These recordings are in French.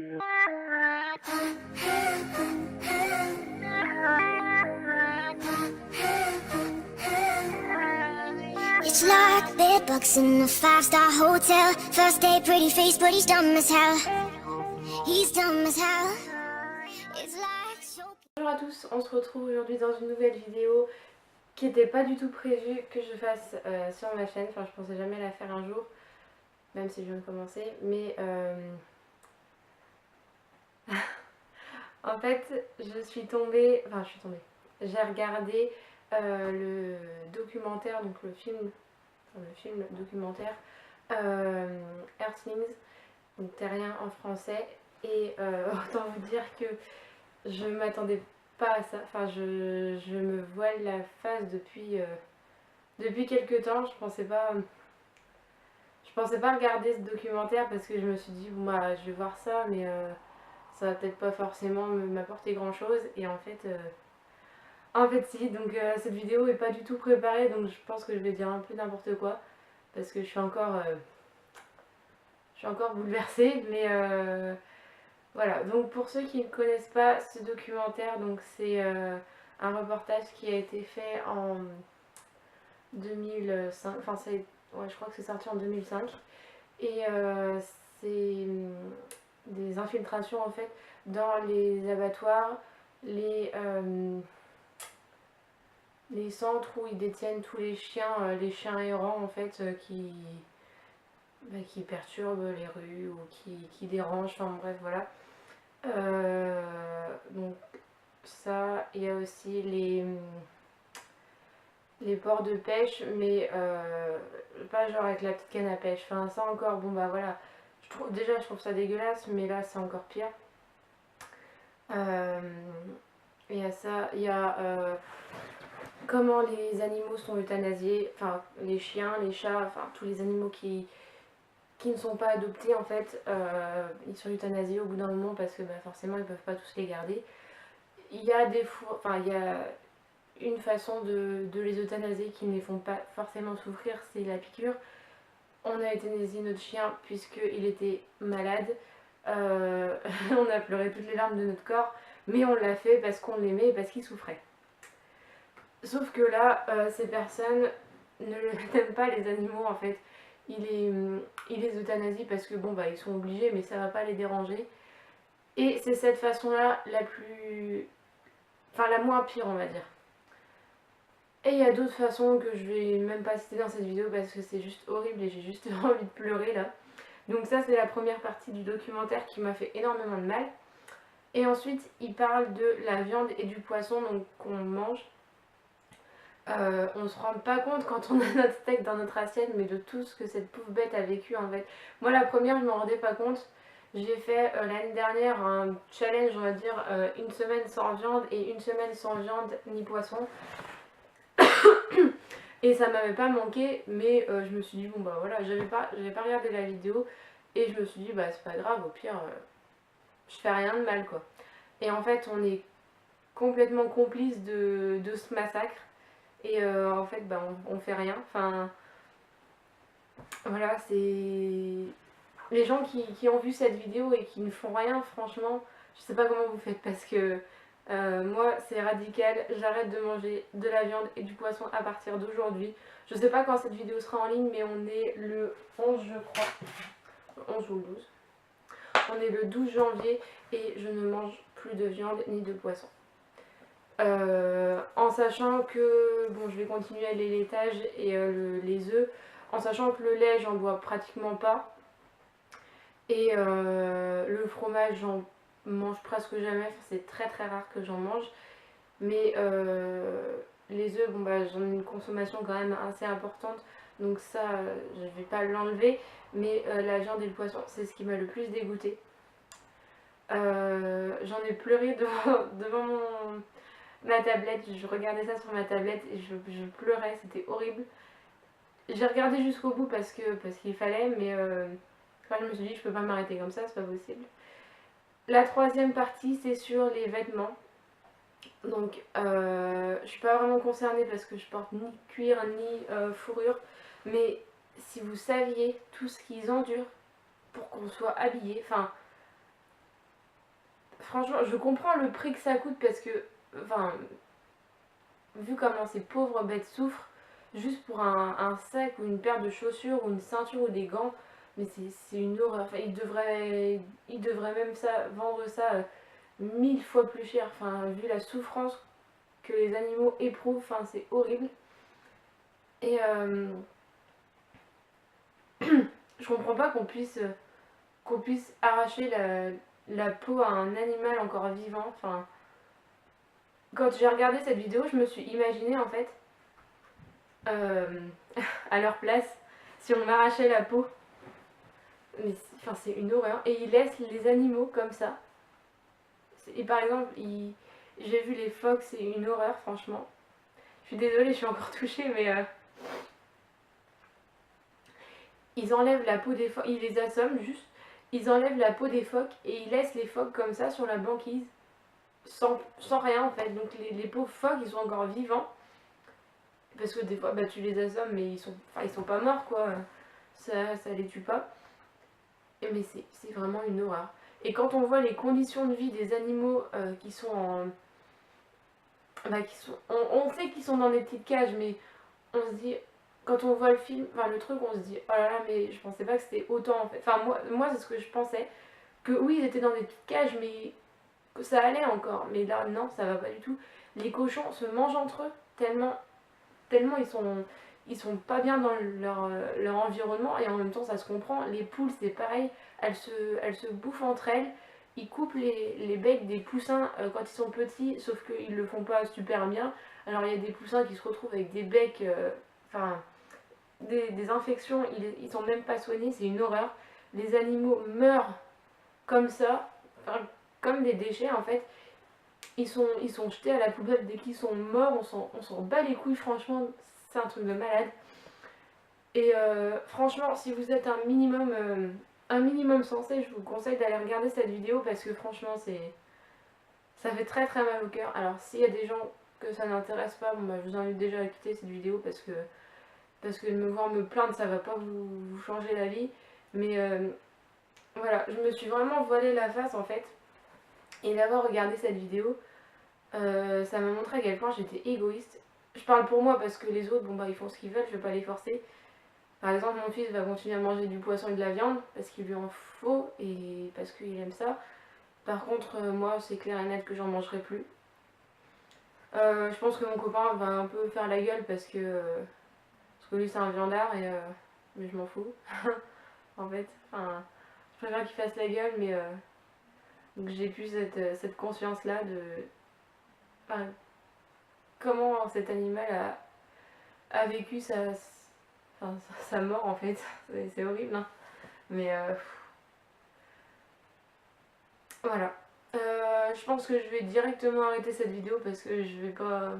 It's like bedbugs in a five-star hotel. First day, pretty face, but he's dumb as hell. He's dumb as hell. It's like so... Bonjour à tous, on se retrouve aujourd'hui dans une nouvelle vidéo qui n'était pas du tout prévue que je fasse sur ma chaîne. Enfin, je pensais jamais la faire un jour, même si je viens de commencer. Mais en fait, j'ai regardé le documentaire, donc le film documentaire Earthlings, donc Terriens en français. Et autant vous dire que je m'attendais pas à ça. Enfin, je me voile la face depuis quelques temps. Je pensais pas regarder ce documentaire parce que je me suis dit bon bah je vais voir ça, mais ça va peut-être pas forcément m'apporter grand chose. Et en fait si. Donc cette vidéo est pas du tout préparée, donc je pense que je vais dire un peu n'importe quoi parce que je suis encore bouleversée, mais voilà. Donc pour ceux qui ne connaissent pas ce documentaire, donc c'est un reportage qui a été fait en 2005, enfin ouais, je crois que c'est sorti en 2005, et c'est des infiltrations en fait dans les abattoirs, les centres où ils détiennent tous les chiens errants en fait qui perturbent les rues ou qui dérangent, enfin bref voilà. Donc ça, il y a aussi les ports de pêche, mais pas genre avec la petite canne à pêche. Enfin ça encore, bon bah voilà, déjà je trouve ça dégueulasse, mais là c'est encore pire. Il y a ça, il y a comment les animaux sont euthanasiés, enfin les chiens, les chats, enfin tous les animaux qui ne sont pas adoptés en fait, ils sont euthanasiés au bout d'un moment parce que bah, forcément ils peuvent pas tous les garder. Il y a il y a une façon de les euthanasier qui ne les font pas forcément souffrir, c'est la piqûre. On a euthanasié notre chien puisqu'il était malade, on a pleuré toutes les larmes de notre corps, mais on l'a fait parce qu'on l'aimait et parce qu'il souffrait. Sauf que là, ces personnes n'aiment pas les animaux en fait. Ils les euthanasient parce que bon bah ils sont obligés, mais ça va pas les déranger. Et c'est cette façon-là la moins pire on va dire. Et il y a d'autres façons que je vais même pas citer dans cette vidéo parce que c'est juste horrible et j'ai juste envie de pleurer là. Donc ça c'est la première partie du documentaire qui m'a fait énormément de mal. Et ensuite il parle de la viande et du poisson donc qu'on mange. On se rend pas compte quand on a notre steak dans notre assiette, mais de tout ce que cette pauvre bête a vécu en fait. Moi la première je m'en rendais pas compte. J'ai fait l'année dernière un challenge, on va dire, une semaine sans viande et une semaine sans viande ni poisson. Et ça m'avait pas manqué, mais je me suis dit bon bah voilà, j'avais pas regardé la vidéo et je me suis dit bah c'est pas grave, au pire je fais rien de mal quoi. Et en fait on est complètement complice de ce massacre. Et en fait bah, on fait rien, enfin voilà, c'est les gens qui ont vu cette vidéo et qui ne font rien, franchement je sais pas comment vous faites parce que moi c'est radical, j'arrête de manger de la viande et du poisson à partir d'aujourd'hui. Je sais pas quand cette vidéo sera en ligne, mais on est le 11 je crois, le 11 ou le 12, on est le 12 janvier et je ne mange plus de viande ni de poisson. En sachant que bon, je vais continuer à les laitages et les œufs, en sachant que le lait j'en bois pratiquement pas et le fromage j'en mange presque jamais, c'est très rare que j'en mange, mais les œufs bon bah j'en ai une consommation quand même assez importante, donc ça je vais pas l'enlever, mais la viande et le poisson c'est ce qui m'a le plus dégoûté. J'en ai pleuré devant ma tablette, je regardais ça sur ma tablette et je pleurais, c'était horrible. J'ai regardé jusqu'au bout parce qu'il fallait, mais enfin, je me suis dit je peux pas m'arrêter comme ça, c'est pas possible. La troisième partie c'est sur les vêtements. Donc je suis pas vraiment concernée parce que je porte ni cuir ni fourrure, mais si vous saviez tout ce qu'ils endurent pour qu'on soit habillé, enfin franchement, je comprends le prix que ça coûte parce que, enfin, vu comment ces pauvres bêtes souffrent, juste pour un sac ou une paire de chaussures ou une ceinture ou des gants, mais c'est une horreur. Enfin, ils devraient même ça, vendre ça 1000 fois plus cher. Enfin, vu la souffrance que les animaux éprouvent, enfin, c'est horrible. Et je comprends pas qu'on puisse arracher la peau à un animal encore vivant. Enfin, quand j'ai regardé cette vidéo, je me suis imaginé en fait euh, à leur place si on m'arrachait la peau. Mais enfin, c'est une horreur. Et ils laissent les animaux comme ça. Et par exemple, j'ai vu les phoques, c'est une horreur, franchement. Je suis désolée, je suis encore touchée, mais ils enlèvent la peau des phoques, ils les assomment juste, ils enlèvent la peau des phoques et ils laissent les phoques comme ça sur la banquise, sans rien en fait. Donc les pauvres phoques, ils sont encore vivants. Parce que des fois, bah, tu les assommes, mais ils sont pas morts quoi. Ça les tue pas. Mais c'est vraiment une horreur. Et quand on voit les conditions de vie des animaux qui sont en. Bah, on sait qu'ils sont dans des petites cages, mais on se dit. Quand on voit le film, enfin le truc, on se dit oh là là, mais je pensais pas que c'était autant en fait. Enfin, moi c'est ce que je pensais. Que oui, ils étaient dans des petites cages, mais que ça allait encore. Mais là, non, ça va pas du tout. Les cochons se mangent entre eux tellement ils sont pas bien dans leur environnement et en même temps ça se comprend. Les poules c'est pareil, elles se bouffent entre elles, ils coupent les becs des poussins quand ils sont petits, sauf qu'ils le font pas super bien. Alors il y a des poussins qui se retrouvent avec des becs, enfin des infections, ils sont même pas soignés, c'est une horreur. Les animaux meurent comme ça, enfin, comme des déchets en fait. Ils sont jetés à la poubelle dès qu'ils sont morts, on s'en bat les couilles, franchement, c'est un truc de malade. Et franchement, si vous êtes un minimum sensé, je vous conseille d'aller regarder cette vidéo parce que franchement, ça fait très très mal au cœur. Alors, s'il y a des gens que ça n'intéresse pas, bon, bah, je vous invite déjà à quitter cette vidéo parce que de me voir me plaindre, ça va pas vous changer la vie. Mais voilà, je me suis vraiment voilé la face en fait. Et d'avoir regardé cette vidéo, ça m'a montré à quel point j'étais égoïste. Je parle pour moi parce que les autres, bon bah ils font ce qu'ils veulent, je vais pas les forcer. Par exemple, mon fils va continuer à manger du poisson et de la viande parce qu'il lui en faut et parce qu'il aime ça. Par contre, moi, c'est clair et net que j'en mangerai plus. Je pense que mon copain va un peu faire la gueule parce que lui c'est un viandard et mais je m'en fous. En fait, enfin, je préfère qu'il fasse la gueule, mais donc j'ai plus cette conscience là de enfin, comment cet animal a vécu sa mort en fait. C'est horrible, hein. Mais voilà. Je pense que je vais directement arrêter cette vidéo parce que je vais pas.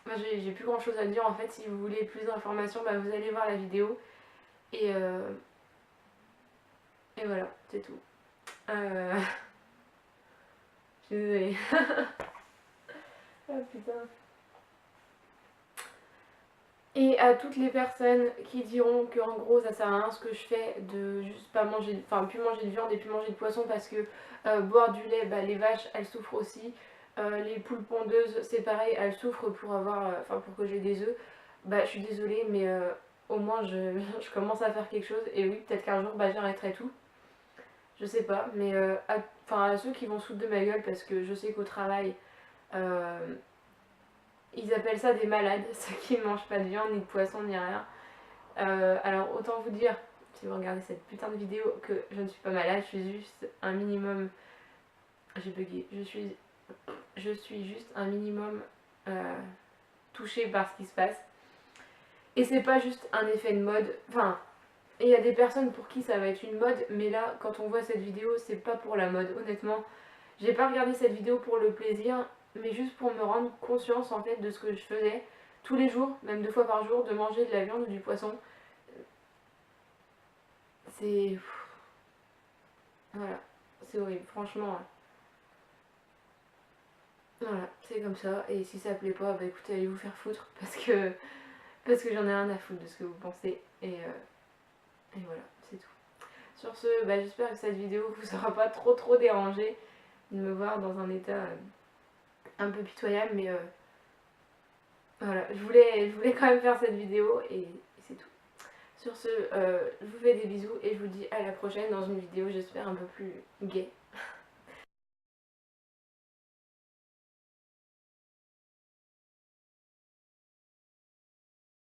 Enfin, j'ai plus grand chose à dire en fait. Si vous voulez plus d'informations, bah, vous allez voir la vidéo. Et, et voilà, c'est tout. Je suis désolée. Ah putain. Et à toutes les personnes qui diront que en gros ça sert à rien ce que je fais de juste pas manger, enfin plus manger de viande et plus manger de poisson parce que boire du lait, bah, les vaches elles souffrent aussi. Les poules pondeuses c'est pareil, elles souffrent pour avoir, pour que j'ai des œufs. Bah je suis désolée mais au moins je commence à faire quelque chose et oui peut-être qu'un jour bah, j'arrêterai tout. Je sais pas mais à ceux qui vont se foutre de ma gueule parce que je sais qu'au travail euh, ils appellent ça des malades, ceux qui ne mangent pas de viande, ni de poisson, ni rien. Alors autant vous dire, si vous regardez cette putain de vidéo, que je ne suis pas malade, je suis juste un minimum... J'ai bugué. Je suis juste un minimum touchée par ce qui se passe. Et c'est pas juste un effet de mode. Enfin, il y a des personnes pour qui ça va être une mode, mais là, quand on voit cette vidéo, c'est pas pour la mode. Honnêtement, j'ai pas regardé cette vidéo pour le plaisir, mais juste pour me rendre conscience en fait de ce que je faisais tous les jours, même 2 fois par jour, de manger de la viande ou du poisson. C'est... Voilà, c'est horrible, franchement. Voilà, c'est comme ça, et si ça plaît pas, bah écoutez, allez vous faire foutre, parce que j'en ai rien à foutre de ce que vous pensez, et voilà, c'est tout. Sur ce, bah, j'espère que cette vidéo vous aura pas trop dérangé de me voir dans un état un peu pitoyable, mais voilà, je voulais quand même faire cette vidéo et c'est tout. Sur ce, je vous fais des bisous et je vous dis à la prochaine dans une vidéo, j'espère un peu plus gaie.